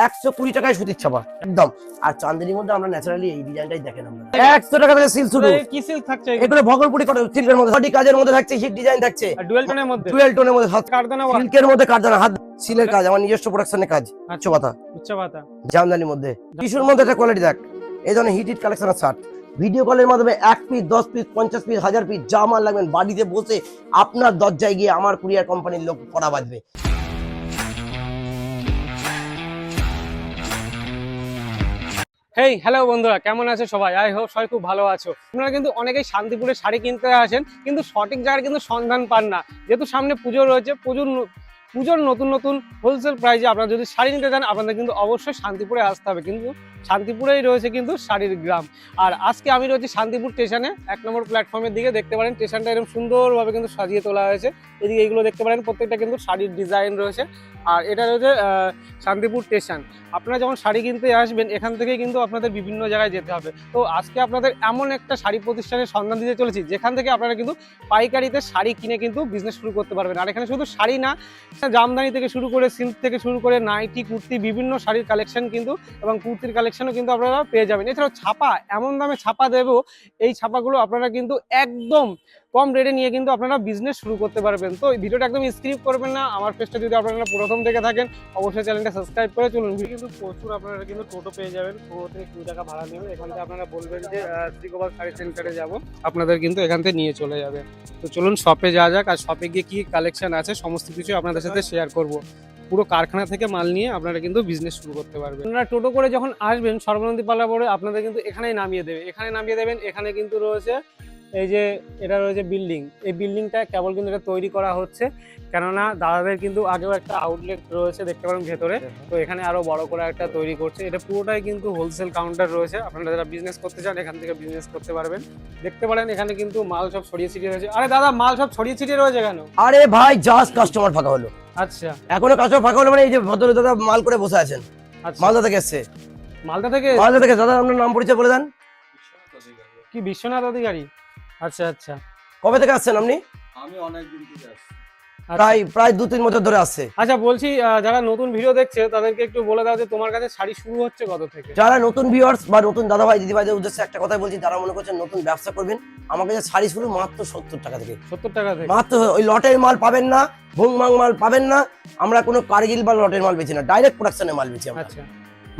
120 টাকায় সুতির ছাপা একদম। আর চান্দেরির মধ্যে আমরা ন্যাচারালি এই ডিজাইনটাই দেখেন আমরা 100 টাকা থেকে সিল্ক শুরু। কি সিল্ক থাকছে এগুলো ভগলপুরি করে সিল্কের মধ্যে সঠিক কাজের মধ্যে থাকছে, হিট ডিজাইন থাকছে, ডুয়াল টোনের মধ্যে, ডুয়াল টোনের মধ্যে কারদানা সিল্কের মধ্যে কারদানা হাত সিলের কাজ, আমার নিজস্ব প্রোডাকশনের কাজ। আচ্ছা পাতা জামদানির মধ্যে টিস্যুর মধ্যে একটা কোয়ালিটি দেখ, এই ধরনের হিট কালেকশনের শার্ট ভিডিও কলের মাধ্যমে 1 পিস 10 পিস 50 পিস 1000 পিস যা মাল লাগবেন বাড়িতে বসে আপনার দরজায় গিয়ে আমার কুরিয়ার কোম্পানির লোক পড়া বাজবে। হেই হ্যালো বন্ধুরা, কেমন আছো সবাই? আই হোপ সবাই খুব ভালো আছো। আপনারা কিন্তু অনেকেই শান্তিপুরে শাড়ি কিনতে আসেন, কিন্তু সঠিক জায়গায় কিন্তু সন্ধান পান না। যেহেতু সামনে পুজো রয়েছে, পুজোর নতুন নতুন হোলসেল প্রাইসে আপনারা যদি শাড়ি নিতে চান আপনাদের কিন্তু অবশ্যই শান্তিপুরে আসতে হবে। কিন্তু শান্তিপুরেই রয়েছে কিন্তু শাড়ির গ্রাম। আর আজকে আমি রয়েছি শান্তিপুর স্টেশনে 1 নম্বর প্ল্যাটফর্মের দিকে। দেখতে পারেন স্টেশনটা এরকম সুন্দরভাবে কিন্তু সাজিয়ে তোলা হয়েছে। এদিকে এইগুলো দেখতে পারেন, প্রত্যেকটা কিন্তু শাড়ির ডিজাইন রয়েছে। আর এটা রয়েছে শান্তিপুর স্টেশন। আপনারা যখন শাড়ি কিনতে আসবেন এখান থেকে কিন্তু আপনাদের বিভিন্ন জায়গায় যেতে হবে। তো আজকে আপনাদের এমন একটা শাড়ি প্রতিষ্ঠানের সন্ধান দিতে চলেছি যেখান থেকে আপনারা কিন্তু পাইকারিতে শাড়ি কিনে কিন্তু বিজনেস শুরু করতে পারবেন। আর এখানে শুধু শাড়ি না, জামদানি থেকে শুরু করে সিল্ক থেকে শুরু করে নাইটি, কুর্তি, বিভিন্ন শাড়ির কালেকশন কিন্তু এবং কুর্তির কালেকশনও কিন্তু আপনারা পেয়ে যাবেন। এছাড়াও ছাপা, এমন দামে ছাপা দেবো, এই ছাপাগুলো আপনারা কিন্তু একদম কম রেটে নিয়ে কিন্তু আপনারা বিজনেস শুরু করতে পারবেন। তো এই ভিডিওটা একদম স্কিপ করবেন না। আমার পেজটা যদি আপনারা প্রথম থেকে থাকেন অবশ্যই চ্যানেলটা সাবস্ক্রাইব করে চলুন। কিন্তু প্রচুর আপনারা কিন্তু টোটো পেয়ে যাবেন, 15 থেকে 20 টাকা ভাড়া নেবেন। এখান থেকে আপনারা বলবেন যে শ্রীগোপাল শাড়ি সেন্টারে যাব, আপনাদের কিন্তু এখান থেকে নিয়ে চলে যাবে। তো চলুন শপে যাওয়া যাক, আর শপে গিয়ে কি কালেকশন আছে সমস্ত কিছু আপনাদের সাথে শেয়ার করব। পুরো কারখানা থেকে মাল নিয়ে আপনারা কিন্তু বিজনেস শুরু করতে পারবেন। আপনারা টোটো করে যখন আসবেন সর্বনন্দী পাল্লা পরে আপনাদের কিন্তু এখানেই নামিয়ে দেবে, এখানে নামিয়ে দেবেন। এখানে কিন্তু রয়েছে এই যে এটা রয়েছে বিল্ডিং, এই বিল্ডিংটা কেবল কিন্তু এটা তৈরি করা হচ্ছে, কেননা দাদাদের কিন্তু আগেও একটা আউটলেট রয়েছে দেখতে পারেন ভেতরে। তো এখানে আরো বড় করে একটা তৈরি করছে। এটা পুরোটাই কিন্তু হোলসেল কাউন্টার রয়েছে। আপনারা যারা বিজনেস করতে চান এখান থেকে বিজনেস করতে পারবেন। দেখতে পারেন এখানে কিন্তু মাল সব ছড়িয়ে ছিটিয়ে রয়েছে। আরে দাদা, মাল সব ছড়িয়ে ছিটিয়ে রয়েছে কেন? আরে ভাই জাস্ট কাস্টমার ফাঁকা হলো। আচ্ছা, এখনো কাস্টমার ফাঁকা হলো মানে এই যে ভদ্র দাদা মাল করে বসে আছেন। মালদা থেকে এসছে। মালদা থেকে দাদা আপনার নাম পরিচয় বলে দেন। কি বিশ্বনাথ অধিকারী? আচ্ছা আচ্ছা। কবে থেকে আসছেন আপনি? আমি অনেক দিন থেকে আসছি, প্রায় 2-3 বছর ধরে আসছে। আচ্ছা, বলছি যারা নতুন ভিডিও দেখছে তাদেরকে একটু বলে দাও যে তোমার কাছে শাড়ি শুরু হচ্ছে কত থেকে? যারা নতুন ভিউয়ার্স বা নতুন দাদা ভাই দিদি ভাইদের উদ্দেশ্যে একটা কথাই বলছি, যারা মনে করছেন নতুন ব্যবসা করবেন, আমার কাছে শাড়ি শুরু মাত্র 70 টাকা থেকে। 70 টাকা থেকে? মাত্র। ওই লটের মাল পাবেন না, ভুংমাং মাল পাবেন না। আমরা কোনো কারগিল বা লটের মাল বেচি না, ডাইরেক্ট প্রোডাকশনের মাল বেচি আমরা। আচ্ছা,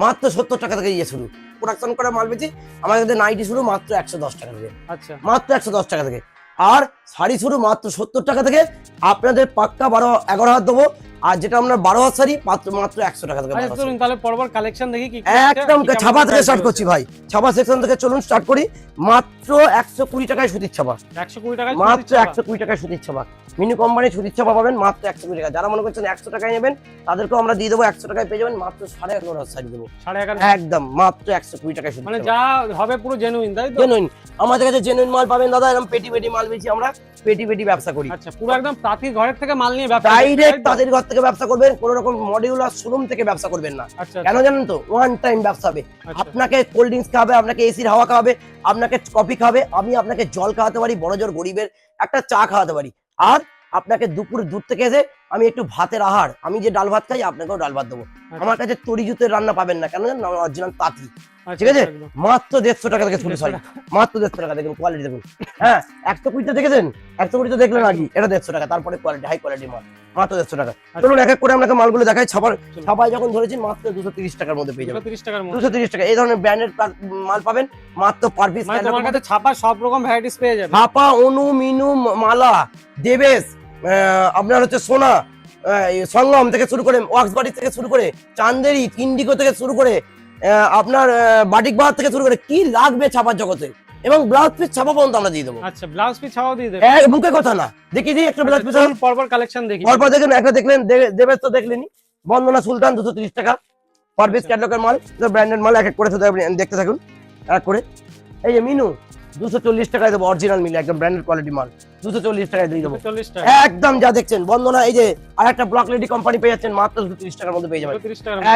মাত্র 70 টাকা থেকে ইয়ে শুরু, প্রোডাকশন করে মাল বেচি। আমার কাছে নাইটি শুরু মাত্র 110 টাকা থেকে। আচ্ছা, মাত্র 110 টাকা থেকে। আর শাড়ি শুরু মাত্র 70 টাকা থেকে। আপনাদের পাক্কা 11 হাত দেবো। আর যেটা আমরা 12 হাত শাড়ি মাত্র 100 টাকা থেকে। আচ্ছা চলুন তাহলে পরপর কালেকশন দেখি কি একদম ছাপা থেকে স্টার্ট করছি ভাই। ছাপা সেকশন থেকে চলুন স্টার্ট করি। মাত্র 120 টাকায় সুতির ছাপা। 120 টাকায়? মাত্র 120 টাকায় সুতির ছাপা। মিনি কোম্পানির সুতির ছাপা পাবেন মাত্র 120 টাকা। যারা মনে করছেন 100 টাকায় নেবেন তাদেরকেও আমরা দিয়ে দেবো 100 টাকায় পেয়ে যাবেন। মাত্র 11.5 হাত শাড়ি দেবো 11.5? একদম মাত্র 120 টাকায় সুতির মানে ছাপা। যা হবে পুরো জেনুইন, তাই তো? জেনুইন। আমাদের কাছে জেনুইন মাল পাবেন দাদা। এরকম পেটি পেটি মাল বেশি, আমরা পেটি পেটি ব্যবসা করি। আচ্ছা, পুরো একদম তাঁতির ঘরের থেকে মাল নিয়ে ব্যবসা, ডাইরেক্ট তাদের ঘর থেকে ব্যবসা করবেন, কোনো রকম মডিউলার শোরুম থেকে ব্যবসা করবেন না। আচ্ছা, কেন জানেন তো? ওয়ান টাইম ব্যবসা হবে। আপনাকে কোল্ড ড্রিঙ্কস খাওয়াবে, আপনাকে এসির হাওয়া খাওয়াবে, আপনাকে কফি খাওয়াবে, আমি আপনাকে জল খাওয়াতে পারি, বড় জোর গরিবের একটা চা খাওয়াতে পারি। আর আপনাকে দুপুর দূর থেকে এসে আমি একটু ভাতের আহার, আমি যে ডাল ভাত খাই আপনাকেও ডাল ভাত দেবো। আমার কাছে তরি জুতের রান্না পাবেন না, কেন জানেন? অরিজিনাল তাঁতি। ঠিক আছে? মাত্র 150 টাকা থেকে শুরু শাড়ি, মাত্র 150 টাকা। দেখুন কোয়ালিটি দেখুন। হ্যাঁ, 120 দেখেছেন, 120 দেখলেন আগে, এটা 150 টাকা। তারপরে কোয়ালিটি, হাই কোয়ালিটি মাল মাত্র 150 টাকা। চলুন এক এক করে আপনাকে মালগুলো দেখাই। ছাপায় যখন ধরেছি মাত্র 230 টাকার মধ্যে পেয়ে যাবেন। 230 টাকা। এই ধরনের ব্র্যান্ডেড মাল পাবেন মাত্র পার পিস। তোমার কাছে ছাপা সব রকম ভ্যারাইটিস পেয়ে যাবেন। ছাপা, অনু, মিনু, মালা, দেবেশ, আপনার হচ্ছে সোনা, সঙ্গম থেকে শুরু করে, ওয়াক্সবাড়ি থেকে শুরু করে, চান্দেরি, ইন্ডিগো থেকে শুরু করে, আপনার বাটিক বাহার থেকে শুরু করে, কি লাগবে ছাপার জগতে, এবং ব্লাউজ পিস ছাপা পর্যন্ত আমরা দিয়ে দেবো। আচ্ছা, ব্লাউজ পিস ছাপাও দিয়ে দেবো? মুখে কথা না, দেখিয়ে দিই একটা ব্লাউজ পিস। পরপর কালেকশন দেখি। পরপর দেখেন। একটা দেখলেন দেবেশ, তো দেখলেনি। বন্দনা সুলতান 230 টাকা পার পিস, ক্যাটালগের মাল, ব্র্যান্ডেড মাল। এক এক করে দেখতে থাকুন এক করে। এই যে মিনু 240 টাকায় দেবো, অরিজিনাল মিলে একদম ব্র্যান্ডেড কোয়ালিটি মাল 240 টাকায় দিয়ে দেবো একদম। যা দেখছেন বন্দনা, এই যে আর একটা ব্লক লেডি কোম্পানি পেয়ে যাচ্ছেন মাত্র 230 টাকার মধ্যে পেয়ে যাবেন।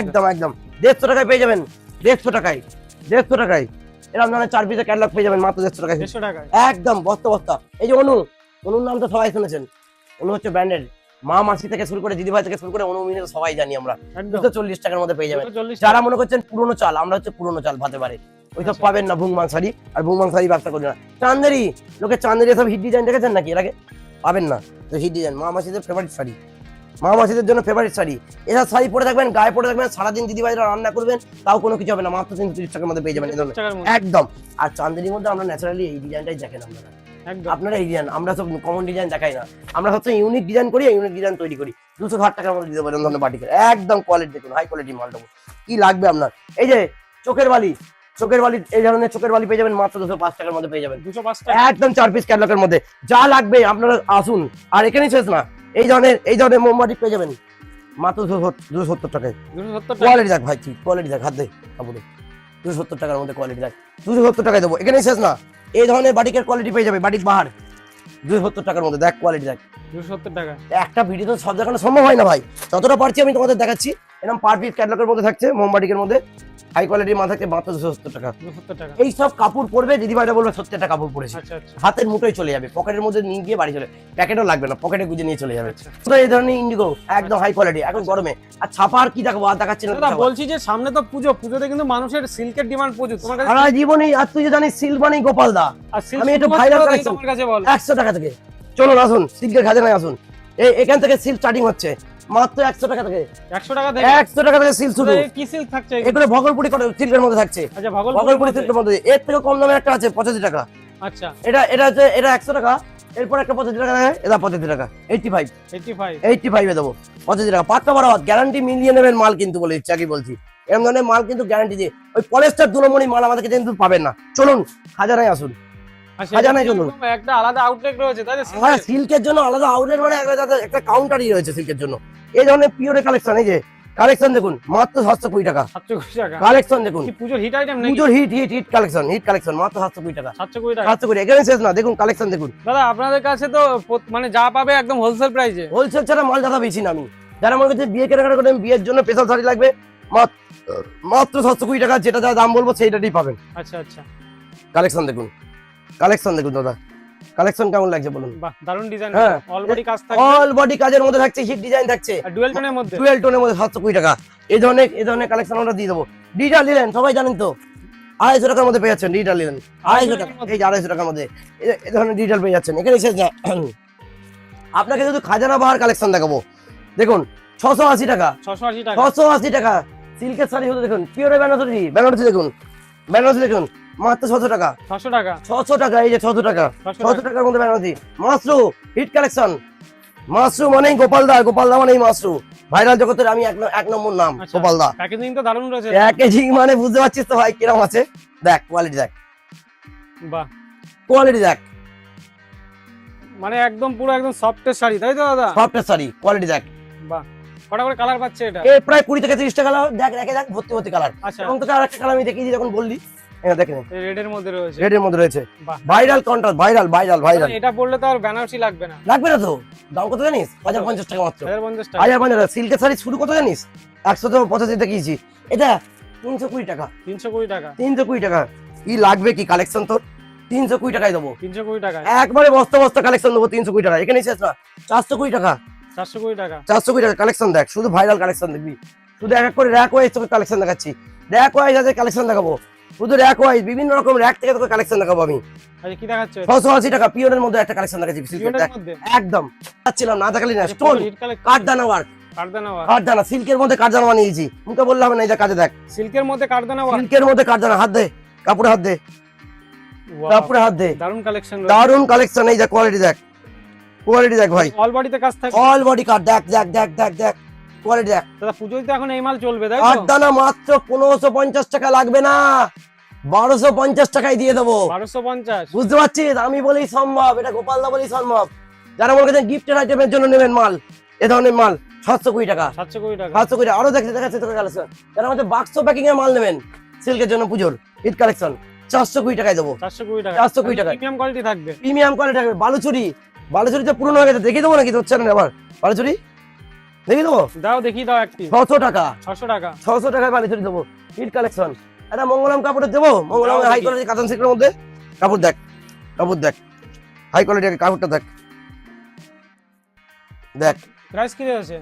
একদম একদম 150 টাকায় পেয়ে যাবেন। 150 টাকায়, 150 টাকায় এরকম ধরনের 4 পিসের ক্যাটালগ পেয়ে যাবেন মাত্র 150 টাকায় একদম বস্তা বস্তা। এই যে অনুর নাম তো সবাই শুনেছেন। অনু হচ্ছে ব্র্যান্ডেড মা মাসি থেকে শুরু করে দিদিভাই থেকে শুরু করে অনুমিনে সবাই জানি আমরা। একদম 240 টাকার মধ্যে পেয়ে যাবেন। 240 যারা মনে করছেন পুরোনো চাল, আমরা হচ্ছে পুরোনো চাল ভাতে পারে ওইসব আচ্ছা। পাবেন না। ভুংমাং শাড়ি আর ভুংমাং শাড়ি ব্যবসা করি না। চান্দেরি, লোকে চান্দেরি সব হিট ডিজাইন দেখেছেন নাকি এর আগে? পাবেন না তো হিট ডিজাইন। মা মাসিদের ফেভারিট শাড়ি, মা মাসিদের জন্য ফেভারিট শাড়ি। এসব শাড়ি পরে থাকবেন, গায়ে পরে থাকবেন, সারাদিন দিদিভাইরা রান্না করবেন, তাও কোনো কিছু হবে না। মাত্র 330 টাকার মধ্যে পেয়ে যাবেন এই ধরনের। 240 টাকার মধ্যে একদম। আর চান্দেরির মধ্যে আমরা ন্যাচারালি এই ডিজাইনটাই দেখেন আপনারা। একদম আপনারা এই ডিজাইন, আমরা সব কমন ডিজাইন দেখাই না, আমরা সবসময় ইউনিক ডিজাইন করি, ইউনিক ডিজাইন তৈরি করি। 260 টাকার মধ্যে দিতে পারেন ধরনের বাটিকের। একদম কোয়ালিটি দেখুন, হাই কোয়ালিটি মালটা। কি লাগবে আপনার? এই যে চোখের বালি, চোখের বালি, এই ধরনের চোখের বালি পেয়ে যাবেন মাত্র 205 টাকার মধ্যে পেয়ে যাবেন। 205 টাকা একদম 4 পিস ক্যাটালগের মধ্যে। যা লাগবে আপনারা আসুন। আর এখানেই শেষ না, এই ধরনের মোমবাতি পেয়ে যাবেন মাত্র 270 টাকায়। 270 টাকা কোয়ালিটি দেখ ভাই, তুই কোয়ালিটি দেখ, হাত দে কাপড়ে। 270 টাকার মধ্যে কোয়ালিটি দেখ, 270 টাকায় দেবো। এখানেই শেষ না, এই ধরনের বাটিকের কোয়ালিটি পেয়ে যাবে, বাটিক বাহার 270 টাকার মধ্যে। দেখ কোয়ালিটি দেখ। 270 টাকা একটা ভিডিও তো সব দেখানো সম্ভব হয় না ভাই, যতটা পারছি আমি তোমাদের দেখাচ্ছি। এরকম পার পিস ক্যাটালগের মধ্যে থাকছে, মোমবাটিকের মধ্যে হাই কোয়ালিটির মাল থাকছে মাত্র 270 টাকা। 270 টাকা এই সব কাপড় পরবে, দিদিভাইটা বলবে 70 টাকা কাপড় পরেছে, আচ্ছা আচ্ছা হাতের মুঠোয় চলে যাবে, পকেটের মধ্যে নিয়ে গিয়ে বাড়ি চলে, প্যাকেটও লাগবে না, পকেটে গুজে নিয়ে চলে যাবে। আচ্ছা। তো এই ধরনের ইন্ডিগো একদম হাই কোয়ালিটি, এখন গরমে। আর ছাপা আর কি দেখাবো, আর দেখাচ্ছি না। দাদা বলছি যে সামনে তো পুজো, পুজোতে কিন্তু মানুষের সিল্কের ডিমান্ড প্রচুর। তোমার কাছে সারা জীবনই, আর তুই যে জানিস সিল্ক মানে গোপাল দা, আর সিল্ক আমি একটু viral collection। তোমার কাছে বল 100 টাকা থেকে। চলুন আসুন, সিল্কের খাজানায় আসুন। এখান থেকে সিল্ক স্টার্টিং হচ্ছে মাত্র 100 টাকা থেকে। 100 টাকা থেকে 100 টাকা থেকে সিল্ক শুরু। কি সিল্ক থাকছে? এগুলো ভগলপুরি সিল্কের মধ্যে থাকছে, আচ্ছা ভগলপুরি ভগলপুর সিল্কের মধ্যে। এর থেকে কম দামে একটা আছে 85 টাকা। আচ্ছা এটা হচ্ছে, এটা 100 টাকা। এরপর একটা 85 টাকা দেয়, এটা 85 টাকা। 85 85 এ দেবো 85 টাকা। পাক্কা বারাবাদ, গ্যারান্টি মিলিয়ে নেবেন মাল কিন্তু, বলে ইচ্ছা কি বলছি। এরকম ধরনের মাল কিন্তু গ্যারান্টি দিয়ে, ওই পলেস্টার দুলমণি মাল আমাদেরকে কিন্তু পাবেন না। চলুন খাজানায় আসুন। আর খাজানায় চলুন। সেরকম একটা আলাদা আউটলেট রয়েছে তাই তো হ্যাঁ, সিল্কের জন্য আলাদা আউটলেট, মানে একটা কাউন্টারই রয়েছে সিল্কের জন্য। এই ধরনের পিওর কালেকশন, এই যে কালেকশন দেখুন মাত্র 720 টাকা। 720 টাকা কালেকশন দেখুন, কি পুজোর হিট আইটেম নাকি? পুজোর হিট কালেকশন মাত্র 720 টাকা। 720 টাকা 720 এখানে শেষ না, দেখুন কালেকশন দেখুন। দাদা আপনাদের কাছে তো মানে যা পাবে একদম হোলসেল প্রাইসে। হোলসেল ছাড়া মাল দাদা বেশি না আমি। যারা মনে করছে বিয়ে কেনাকাটা করেন, বিয়ের জন্য স্পেশাল শাড়ি লাগবে, মাত্র 720 টাকা। যেটা যা দাম বলবো সেইটাই পাবেন। আচ্ছা আচ্ছা কালেকশন দেখুন, দাদা কালেকশন কেমন লাগছে বলুন। বাহ দারুন ডিজাইন, হ্যাঁ। অল বডি কাজ থাকবে অল বডি কাজের মধ্যে থাকছে, হিট ডিজাইন থাকছে, আর ডুয়াল টোনের মধ্যে। ডুয়েল টোনের মধ্যে 720 টাকা। এই ধরনের কালেকশন আমরা দিয়ে দেবো। ডিজিটাল নিলেন সবাই জানেন তো, 250 টাকার মধ্যে পেয়ে যাচ্ছেন। ডিজিটাল নিলেন 250 টাকা, এই যে 250 টাকার মধ্যে এই ধরনের ডিজিটাল পেয়ে যাচ্ছেন। এখানে শেষ না, আপনাকে শুধু খাজানা বাহার কালেকশন দেখাবো। দেখুন 680 টাকা, 680 টাকা 680 টাকা সিল্কের শাড়ি হতে দেখুন, পিওরে বেনারসি দেখুন, দেখুন মাত্র 600 টাকা। 600 টাকা 600 টাকা, এই যে 600 টাকা, 600 600 টাকার মধ্যে বেনারসি। মাশরু হিট কালেকশন, মাশরু মানেই গোপাল দা মানেই মাশরু, ভাইরাল জগতের আমি এক নম্বর নাম আচ্ছা। গোপাল দা। প্যাকেজিং তো দারুন রয়েছে। প্যাকেজিং মানে বুঝতে পারছিস তো ভাই কিরকম আছে। দেখ কোয়ালিটি দেখ, বাহ কোয়ালিটি দেখ, মানে একদম পুরো একদম সফটের শাড়ি তাই তো দাদা? সফটের শাড়ি, কোয়ালিটি দেখ। বাহ কটা করে কালার পাচ্ছে এটা? এ প্রায় 20 থেকে 30 টাকা কালার। দেখ দেখ ভর্তি কালার। আচ্ছা এবং তোকে আরেকটা কালার আমি দেখিয়েছি যখন বললি, এটা দেখেন রেডের মধ্যে রয়েছে। রেডের মধ্যে রয়েছে। বাহ ভাইরাল কন্ট্রাস্ট, ভাইরাল এটা পড়লে তো আর বেনারসি লাগবে না। লাগবে না তো। দাম কত জানিস? 1050 টাকা মাত্র। 1050 টাকা 1050 টাকা। সিল্কের শাড়ি শুরু কত জানিস? 185 দেখিয়েছি, এটা 320 টাকা। 320 টাকা 320 টাকা। কি লাগবে কি কালেকশন তোর? 320 টাকায় দেবো। 320 টাকা একবারে বস্তা কালেকশন দেবো 320 টাকা। এখানে শেষ না, 420 টাকা। 420 টাকা 420 টাকা কালেকশন দেখ, শুধু ভাইরাল কালেকশন দেখবি। শুধু এক এক করে র্যাক ওয়াইজ তোকে কালেকশন দেখাচ্ছি। র্যাক ওয়াইজ আছে কালেকশন দেখাবো, শুধু র্যাক ওয়াইজ বিভিন্ন রকম র্যাক থেকে তোকে কালেকশন দেখাবো আমি। আচ্ছা কি দেখাচ্ছে? 680 টাকা পিওরের মধ্যে একটা কালেকশন দেখাচ্ছি। পিওরের মধ্যে একদম পাচ্ছিলাম না, দেখালি না। স্টোন হিট কালেকশন কাঠদানা ওয়ার্ক, কাঠদানা সিল্কের মধ্যে কাঠদানা বানিয়েছি। মুখে বললে হবে না, এই যে কাজে দেখ। সিল্কের মধ্যে কাঠদানা ওয়ার্ক, সিল্কের মধ্যে কাঠদানা। হাত দে কাপড়ে, হাত দে কাপড়ে, হাত দে। দারুন কালেকশন দারুন কালেকশন। এই যে কোয়ালিটি দেখ, কোয়ালিটি দেখ ভাই। অল বডিতে কাজ থাকে, অল বডি কাট। দেখ দেখ দেখ দেখ দেখ কোয়ালিটি দেখ। দাদা পুজোয় তো এখন এই মাল চলবে তাই তো? কাঠদানা মাত্র 1550 টাকা, লাগবে না 1250 টাকায় দিয়ে দেবো। 1250 বুঝতে পারছিস? আমি বলেই সম্ভব, এটা গোপাল দা বলেই সম্ভব। যারা মনে করছেন গিফটের আইটেমের জন্য নেবেন মাল, এ ধরনের মাল 720 টাকা। 720 টাকা 720 আরো দেখাচ্ছে তোকে কালেকশন। যারা আমাদের বাক্স প্যাকিং এর মাল নেবেন সিল্কের জন্য পুজোর ঈদ কালেকশন, 420 টাকায় দেবো। 420 টাকা 420 টাকা প্রিমিয়াম কোয়ালিটি থাকবে। প্রিমিয়াম কোয়ালিটি থাকবে। বালুচুরি তো পুরনো হয়ে গেছে, দেখিয়ে দেবো নাকি তোর চ্যানেলে আবার? বালুচুরি দেখিয়ে দেবো। দাও দেখি দাও একটি 600 টাকা, 600 টাকা 600 টাকায় বালুচুরি দেবো। ঈদ কালেকশন। এটা মঙ্গলম কাপড়ে দেবো, মঙ্গলম দাও হাই দেখি। কোয়ালিটি কাতান সিল্কের মধ্যে। কাপড় দেখ, হাই কোয়ালিটি কাপড়টা দেখ, দেখ প্রাইস কি রয়েছে?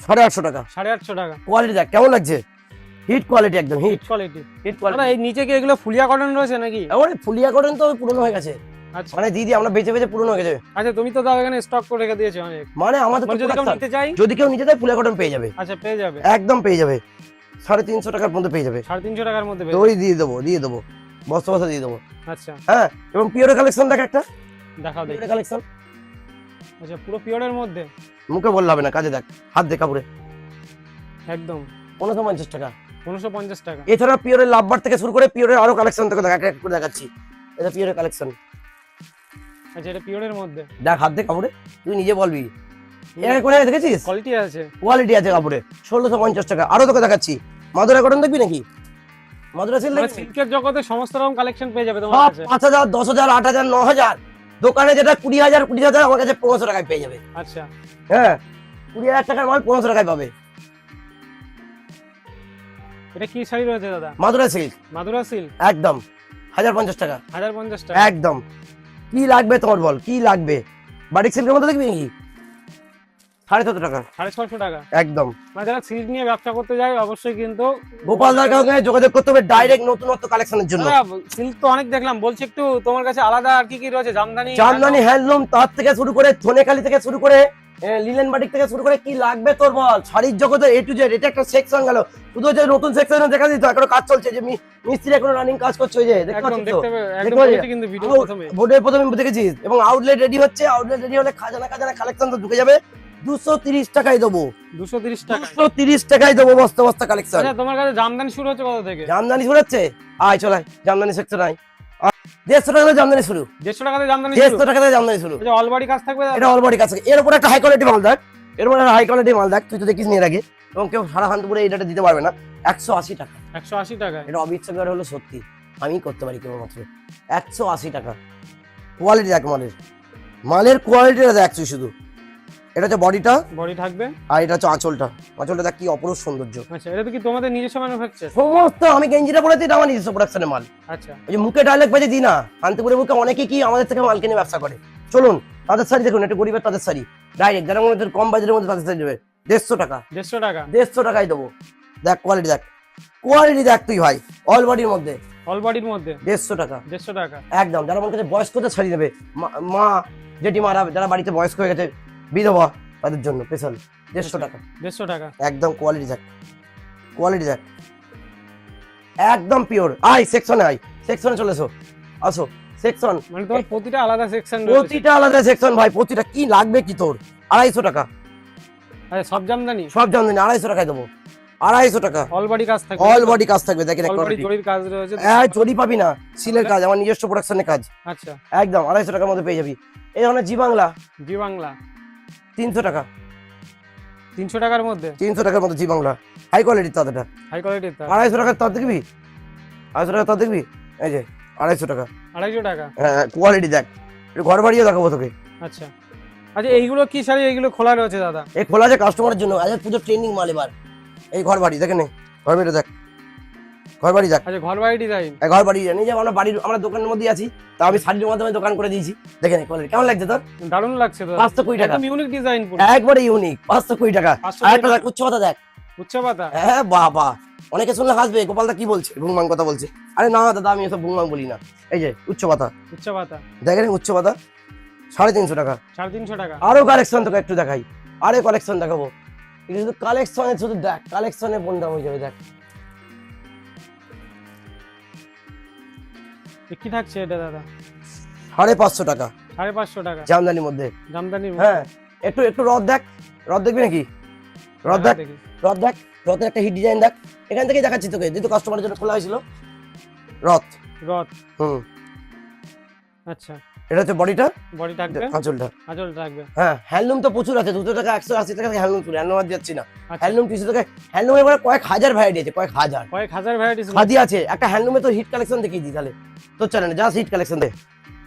850 টাকা। 850 টাকা। কোয়ালিটি দেখ কেমন লাগছে, হিট কোয়ালিটি, একদম হিট কোয়ালিটি। হিট দাদা কোয়ালিটি। এই নিচে কি এগুলো ফুলিয়া কটন রয়েছে নাকি? এবারে ফুলিয়া কটন তো পুরনো হয়ে গেছে, আচ্ছা মানে দিদি আমরা বেঁচে বেঁচে পুরনো হয়ে গেছে, আচ্ছা, তুমি তো দাদা এখানে স্টক করে রেখে দিয়েছো অনেক। মানে আমাদের তো মানে যদি কেউ production। নিতে চাই, যদি কেউ নিতে চায় ফুলিয়া কটন পেয়ে যাবে, আচ্ছা পেয়ে যাবে, একদম পেয়ে যাবে, 350 টাকার মধ্যে পেয়ে যাবে। 350 টাকার মধ্যে পেয়ে দই দিয়ে দেবো বস্তা বস্তা দিয়ে দেবো। যাবে। আচ্ছা হ্যাঁ, এবং পিওরের কালেকশন দেখ একটা, দেখাও দেখি। পিওরের কালেকশন আচ্ছা পুরো পিওরের মধ্যে মুখে বললে হবে না, কাজে দেখ, হাত দে কাপড়ে, একদম 1550 টাকা। 1550 টাকা। এছাড়া পিওরের লাভবার থেকে শুরু করে পিওরের আরো কালেকশন থেকে দেখ, এক করে দেখাচ্ছি। এটা পিওরের কালেকশন, আচ্ছা এটা পিওরের মধ্যে, দেখ হাত দে কাপড়ে, তুই নিজে বলবি এর কোথায় দেখেছিস, কোয়ালিটি আছে। কোয়ালিটি আছে কাপড়ে। 1650 টাকা। আরো তোকে দেখাচ্ছি, মাদুরা কটন দেখবি নাকি, মাদুরা সিল মানে দেখবি, সিল্কের জগতে সমস্ত রকম কালেকশন পেয়ে যাবে তোমার সব কাছে। 5000, 10000, 8000, 9000, দোকানে যেটা 20000, 20000, আমার কাছে 1500 টাকায় পেয়ে যাবে। আচ্ছা হ্যাঁ, 20000 টাকার মাল 1500 টাকায় পাবে। এটা কি শাড়ি রয়েছে দাদা? মাদুরা সিল্ক, মাদুরা সিল্ক, একদম 1050 টাকা। 1050 টাকা। একদম, কি লাগবে তোমার বল, কি লাগবে? বাটিক সিল্কের মধ্যে দেখবি নাকি, 750 টাকা। 650 টাকা। একদম, মানে যারা সিল্ক নিয়ে ব্যবসা করতে যায় অবশ্যই কিন্তু গোপালদার কাছে যোগাযোগ করতে হবে ডাইরেক্ট নতুনত্ব কালেকশনের জন্য। সিল্ক তো অনেক দেখলাম, বলছি একটু তোমার কাছে আলাদা আর কি কি রয়েছে? জামদানি, জামদানি, হ্যান্ডলুম, তার থেকে শুরু করে ধনেখালি থেকে শুরু করে লিলেন বাটিক থেকে শুরু করে কি লাগবে তোর বল, শাড়ির জগতে A to Z। এটা একটা সেকশন গেল, শুধু যে নতুন সেকশনে দেখা দিত, এখনো কাজ চলছে, যে মিস্ত্রি এখনো রানিং কাজ করছে, ওই যে দেখতে একদম পাচ্ছিস তো, দেখতে একদম দেখতে পাচ্ছিস? বলেছি কিন্তু ভিডিও প্রথমে। বোর্ডের প্রথমে দেখেছিস, এবং আউটলেট রেডি হচ্ছে, আউটলেট রেডি হলে খাজানা খাজানা কালেকশন তো ঢুকে যাবে। 230 টাকায় দেবো, 230 টাকা। 230 টাকায় দেবো বস্তা বস্তা কালেকশন। আচ্ছা তোমার কাছে জামদানি শুরু হচ্ছে কত থেকে? জামদানি শুরু হচ্ছে, আয় চলে জামদানি সেকশন আয়, 150 টাকা থেকে জামদানি শুরু, 150 টাকা থেকে জামদানি শুরু। 150 টাকা থেকে জামদানি শুরু। আচ্ছা অলবাড়ি কাজ থাকবে দাদা? এটা অলবডি কাছে, এর উপর একটা হাই কোয়ালিটি মাল দেখ, এর উপর একটা হাই কোয়ালিটি মাল দেখ, তুই তো দেখিস নি এর আগে, এবং কেউ সারা শান্তিপুরে এই রেটে দিতে পারবে না। 180 টাকা। 180 টাকা। এটা অবিশ্বাস্য হলো সত্যি, আমি করতে পারি কেবলমাত্র। 180 টাকা। কোয়ালিটি দেখ মালের, মালের কোয়ালিটিটা দেখ তুই শুধু। এটা হচ্ছে বডিটা, বডি থাকবে, আর এটা হচ্ছে আঁচলটা, আঁচলটা দেখ কি অপরূপ সৌন্দর্য। আচ্ছা এটা তো কি তোমাদের নিজস্ব ম্যানুফ্যাকচার? সমস্ত, আমি গেঞ্জিটা পরেছি, এটা আমার নিজস্ব প্রোডাকশনের মাল। আচ্ছা ওই যে মুখে ডায়লগ বাজে দিই না, শান্তিপুরের মুখে অনেকে কি আমাদের থেকে মাল কিনে ব্যবসা করে। চলুন তাদের শাড়ি দেখুন, একটু গরিবের তাদের শাড়ি, ডাইরেক্ট যারা মনে হচ্ছে কম বাজারের মধ্যে তাদের শাড়ি দেবে 150 টাকা। 150 টাকা। 150 টাকায় দেবো। দেখ কোয়ালিটি দেখ, কোয়ালিটি দেখ তুই ভাই, অল বডির মধ্যে অলবাড়ির মধ্যে 150 টাকা। 150 টাকা। একদম, যারা মনে করছে বয়স্কদের শাড়ি নেবে, মা জেঠিমারা যারা বাড়িতে বয়স্ক হয়ে গেছে, বিধবা, তাদের জন্য স্পেশাল 150 টাকা। 150 টাকা। একদম কোয়ালিটি দেখ, কোয়ালিটি দেখ, একদম পিওর। আয় সেকশনে, আয় সেকশনে চলে এসো, আসো সেকশন। মানে তোমার প্রতিটা আলাদা সেকশন রয়েছে। প্রতিটা আলাদা সেকশন ভাই, প্রতিটা কি লাগবে কি তোর। 250 টাকা, আচ্ছা সব জামদানি? সব জামদানি 250 টাকায় দেবো, 250 টাকা। অলবাড়ি কাজ থাকবে, অল বডি কাজ থাকবে, দেখেন অলবাড়ি জরির কাজ রয়েছে। জরি পাবি না, সিলের কাজ, আমার নিজস্ব প্রোডাকশনের কাজ। আচ্ছা একদম 250 টাকার মধ্যে পেয়ে যাবি। এই ধরনের জি বাংলা জি বাংলা 300 টাকা, 300 টাকার মধ্যে, 300 টাকার মধ্যে জি বাংলা, হাই কোয়ালিটির তাদেরটা। হাই কোয়ালিটির তার। 250 টাকার তার দেখবি, 250 টাকার তার দেখবি, এই যে 250 টাকা। 250 টাকা। হ্যাঁ কোয়ালিটি দেখ, একটু ঘর বাড়িয়ে দেখাবো তোকে। আচ্ছা আচ্ছা এইগুলো কি শাড়ি? এইগুলো খোলা রয়েছে দাদা? এই খোলা আছে কাস্টমারের জন্য, আজ পুজোর ট্রেন্ডিং মাল এবার। এই ঘর বাড়ি দেখেন, ঘর বাড়ি দেখ, ঘর বাড়ি দেখ, আচ্ছা ঘর বাড়ি ডিজাইন। এই ঘর বাড়ি জানি যে আমরা বাড়ির, আমরা দোকানের মধ্যে আছি, তা আমি শাড়ির মাধ্যমে দোকান করে দিয়েছি। দেখেন কোয়ালিটি কেমন লাগছে তোর, দারুণ লাগছে তো। 520 টাকা, একদম ইউনিক ডিজাইন পুরো, একবারে ইউনিক, 520 টাকা। 520 আর একটা দেখ উচ্চ পাতা দেখ, উচ্চ পাতা। হ্যাঁ বাবা, অনেকে শুনলে হাসবে, গোপালদা কি বলছে, ভুংমাং কথা বলছে। আরে না দাদা, আমি এসব ভুংমাং বলি না। এই যে উচ্চ পাতা, উচ্চ পাতা দেখেন উচ্চ পাতা 350 টাকা। 350 টাকা। আরো কালেকশন তোকে একটু দেখাই, আরে কালেকশন দেখাবো, এটা শুধু কালেকশনে, শুধু দেখ কালেকশনে বন্ধ হয়ে যাবে। দেখ কি থাকছে এটা দাদা? 550 টাকা, 550 টাকা জামদানির মধ্যে। জামদানির। হ্যাঁ, একটু একটু রদ দেখ, রদ দেখবি নাকি, রদ দেখ, দেখি। রদ দেখ, রথের একটা হিট ডিজাইন দেখ, এখান থেকেই দেখাচ্ছি তোকে, যেহেতু কাস্টমারের জন্য খোলা হয়েছিল। রথ, রথ। হুম, আচ্ছা এটা হচ্ছে বডিটা, বডি থাকবে, আঁচলটা। আঁচল থাকবে। হ্যাঁ, হ্যান্ডলুম তো প্রচুর আছে, 200 টাকা, 180 টাকা হ্যান্ডলুম শুরু, হ্যান্ডলুম আর যাচ্ছি না। আচ্ছা হ্যান্ডলুম 200 টাকা, হ্যান্ডলুমের পরে কয়েক হাজার ভ্যারাইটি আছে, কয়েক হাজার, কয়েক হাজার ভ্যারাইটিস। খাদি আছে। একটা হ্যান্ডলুমে তো হিট কালেকশন দেখিয়ে দিই তাহলে, তোর চ্যানেলে জাস্ট হিট কালেকশন দে।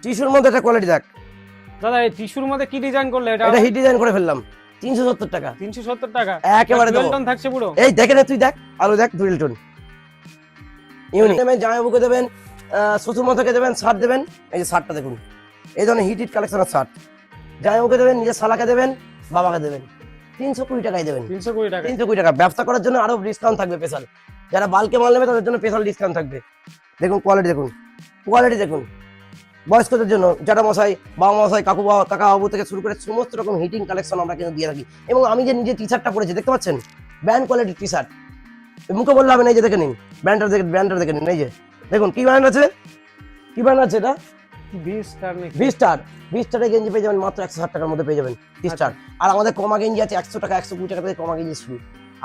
টিস্যুর মধ্যে একটা কোয়ালিটি দেখ, দাদা এই টিস্যুর মধ্যে কি ডিজাইন করলে এটা? এটা হিট ডিজাইন করে ফেললাম, 370 টাকা। 370 টাকা একেবারে দেবো। টন থাকছে পুরো। এই দেখে নে তুই, দেখ আরো দেখ, ডুয়েল টোন ইউনিক। জামাইবাবুকে দেবেন, শ্বশুর মশাইকে দেবেন, শার্ট দেবেন। এই যে শার্টটা দেখুন, এই ধরনের হিট হিট কালেকশনের শার্ট। জামাইবাবুকে দেবেন, নিজের শালাকে দেবেন, বাবাকে দেবেন, 320 টাকায় দেবেন। 320 টাকা। 320 টাকা। ব্যবসা করার জন্য আরো ডিসকাউন্ট থাকবে স্পেশাল। যারা বাল্কে মাল নেবে তাদের জন্য স্পেশাল ডিসকাউন্ট থাকবে। দেখুন কোয়ালিটি দেখুন, কোয়ালিটি দেখুন। বয়স্কদের জন্য যারা মশাই, বাবা মশাই, কাকু বাবা, কাকা বাবু থেকে শুরু করে সমস্ত রকম হিটিং কালেকশন আমরা কিন্তু দিয়ে থাকি। এবং আমি যে নিজে টি শার্টটা পরেছি দেখতে পাচ্ছেন, ব্র্যান্ড কোয়ালিটির টি শার্ট। মুখে বললে হবে না, এই যে দেখে নিন, ব্র্যান্ডটা দেখে নিন। এই যে দেখুন কি ব্র্যান্ড আছে, কি ব্র্যান্ড আছে এটা, 20 স্টার নাকি? 20 স্টার। 20 স্টারের গেঞ্জি পেয়ে যাবেন মাত্র 160 টাকার মধ্যে পেয়ে যাবেন 20 স্টার। আর আমাদের কমা গেঞ্জি আছে 100 টাকা, 120 টাকা থেকে কমা গেঞ্জি শুরু।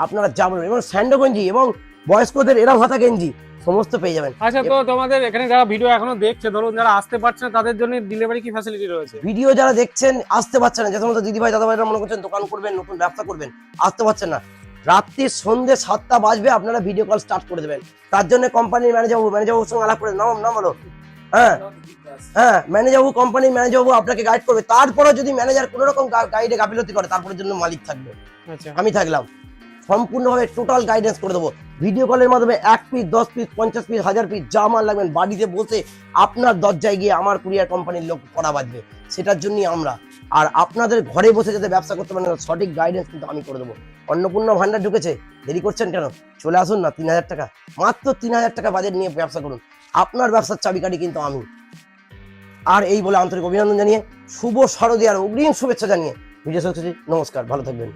আপনারা যা বলবেন, এবং স্যান্ডো গেঞ্জি এবং বয়স্কদের এরা ভাতা গেঞ্জি সমস্ত পেয়ে যাবেন। আচ্ছা, তো তোমাদের এখানে যারা ভিডিও এখনো দেখছে, ধরুন যারা আসতে পারছে না তাদের জন্য ডেলিভারি কি ফ্যাসিলিটি রয়েছে? ভিডিও যারা দেখছেন আসতে পারছেন না, যে সমস্ত দিদি ভাই দাদা ভাইরা মনে করছেন দোকান করবেন, নতুন ব্যবসা করবেন, আসতে পারছেন না, রাত্রি সন্ধ্যে 7টা বাজবে আপনারা ভিডিও কল স্টার্ট করে দেবেন। তার জন্য কোম্পানির ম্যানেজার সঙ্গে আলাপ করে নাম বলো। হ্যাঁ, ম্যানেজার কোম্পানির ম্যানেজার আপনাকে গাইড করবে। তারপরে যদি ম্যানেজার কোনো রকম গাইডে গাফিলতি করে, তারপরে জন্য মালিক থাকবে, আচ্ছা, আমি থাকলাম, সম্পূর্ণভাবে টোটাল গাইডেন্স করে দেবো। ভিডিও কলের মাধ্যমে 1 পিস, 10 পিস, 50 পিস, 1000 পিস যা মাল লাগবেন বাড়িতে বসে আপনার দরজায় গিয়ে আমার কুরিয়ার কোম্পানির লোক করা বাজবে, সেটার জন্যই আমরা। আর আপনাদের ঘরে বসে যাতে ব্যবসা করতে পারেন সঠিক গাইডেন্স কিন্তু আমি করে দেবো। অন্নপূর্ণা ভান্ডার ঢুকেছে, দেরি করছেন কেন? চলে আসুন না। 3000 টাকা, মাত্র 3000 টাকা বাজেট নিয়ে ব্যবসা করুন। আপনার ব্যবসার চাবিকাঠি কিন্তু আমি। আর এই বলে আন্তরিক অভিনন্দন জানিয়ে, শুভ শারদীয়ার অগ্রিম শুভেচ্ছা জানিয়ে ভিডিও শেষ করছি। নমস্কার, ভালো থাকবেন।